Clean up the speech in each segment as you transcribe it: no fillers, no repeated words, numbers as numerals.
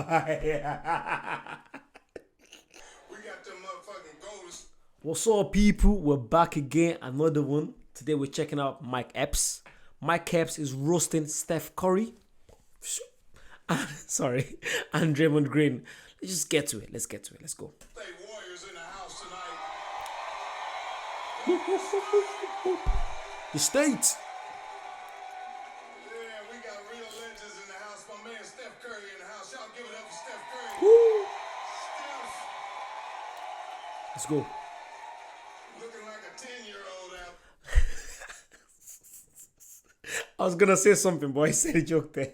got them motherfucking goals. What's up, people? We're back again, another one. Today we're checking out Mike Epps. Mike Epps is roasting Steph Curry. Sorry, and Draymond Green. Let's just get to it. Let's get to it. Let's go. State Warriors in the house tonight. The States. Yeah, we got real legends in the house. My man Steph Curry in the house. Y'all give it up for Steph Curry. Woo. Steph Let's go. looking like a 10-year-old out. I was gonna say something, but I said a joke there.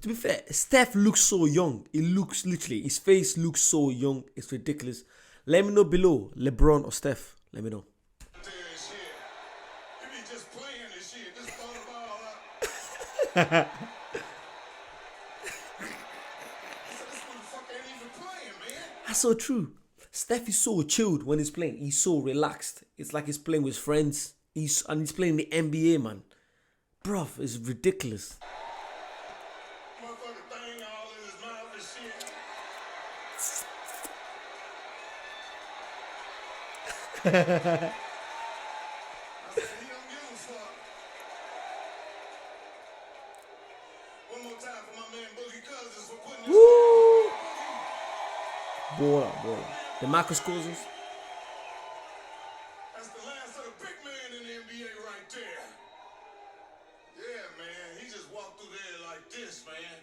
To be fair, Steph looks so young. It looks literally, his face looks so young. It's ridiculous. Let me know below, LeBron or Steph. Let me know. There and shit. He be just playing and shit. Just throw the ball up. This motherfucker ain't even playing, man. That's so true. Steph is so chilled when he's playing. He's so relaxed. It's like he's playing with friends. He's playing the NBA, man. Bruv, it's ridiculous. Motherfucker thing all in his mouth and shit. I said he don't give a fuck. One more time for my man Boogie Cousins for putting this. Woo! Baller. The Marcus Cousins. That's the last of the big man in the NBA right there. Yeah, man. He just walked through there like this, man.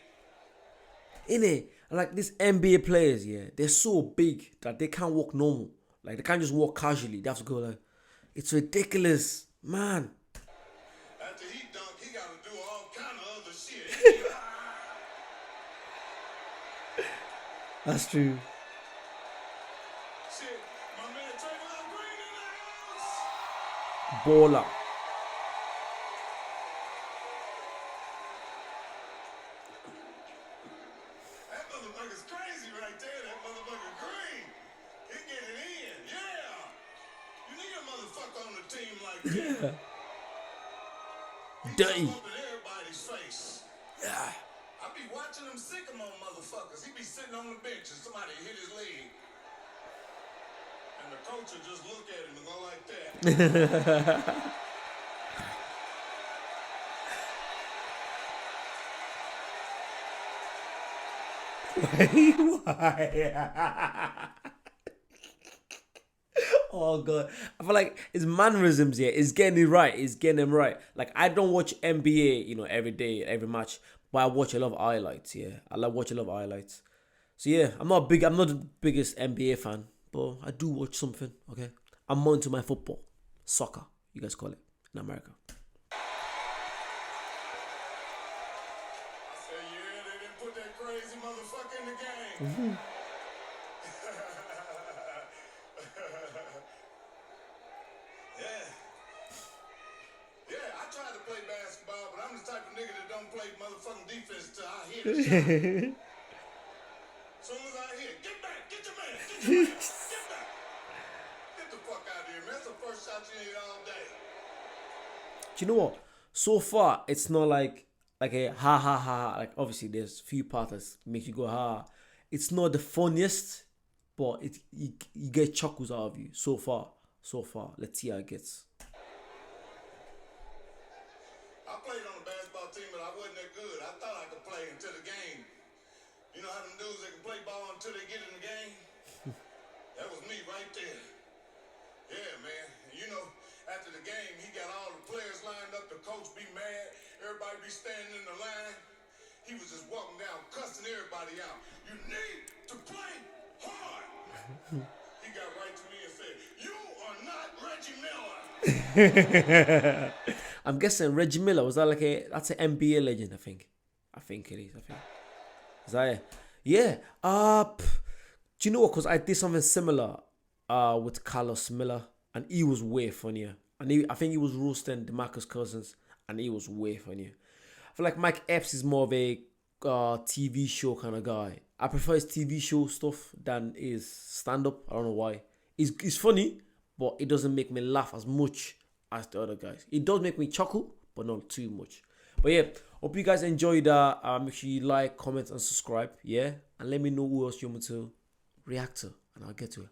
Innit? Like these NBA players, yeah, they're so big that they can't walk normal. Like they can't just walk casually. They have to go like, it's ridiculous, man. After he dunked, he got to do all kind of other shit. That's true. Shit, my man Draymond Green in the house. Baller. That motherfucker's crazy right there. That motherfucker Green. He getting in. Yeah. You need a motherfucker on the team like that. He Dirty. jump up in everybody's face. Yeah. I be watching them sycamore motherfuckers. He be sitting on the bench and somebody hit his leg. And the coach will just look at him and go like that. Why? Oh god, I feel like his mannerisms here is getting it right. It's getting him right. Like I don't watch NBA, every day, every match, but I watch a lot of highlights. Yeah, I like watch a lot of highlights. So yeah, I'm not the biggest NBA fan, but I do watch something. Okay, I'm more into my football, soccer. You guys call it in America. I said, yeah, they didn't put that crazy motherfucker in the game. Yeah, I tried to play basketball, but I'm the type of nigga that don't play motherfucking defense till I hit a shot. Soon as I hit, get back, get your man, get back. Get the fuck out of here, man. That's the first shot you hit all day. Do you know what? So far, it's not like a ha ha ha. Like obviously, there's few parts that make you go ha. It's not the funniest, but you get chuckles out of you. So far. Let's see how it gets. I played on the basketball team, but I wasn't that good. I thought I could play until the game. You know how them dudes that can play ball until they get in the game? That was me right there. Yeah, man. You know, after the game, he got all the players lined up. The coach be mad. Everybody be standing in the line. He was just walking down, cussing everybody out. You need to play hard. He got right to me and said, you are not Reggie Miller. I'm guessing Reggie Miller, was that that's an NBA legend, I think it is. Is that it? Yeah. Do you know what? Because I did something similar with Carlos Miller, and he was way funnier. And I think he was roasting DeMarcus Cousins, and he was way funnier. I feel like Mike Epps is more of a TV show kind of guy. I prefer his TV show stuff than his stand-up. I don't know why. He's funny, but it doesn't make me laugh as much as the other guys. It does make me chuckle, but not too much. But yeah, Hope you guys enjoyed that. Make sure you like, comment, and subscribe. Yeah, and let me know who else you want me to react to, and I'll get to it.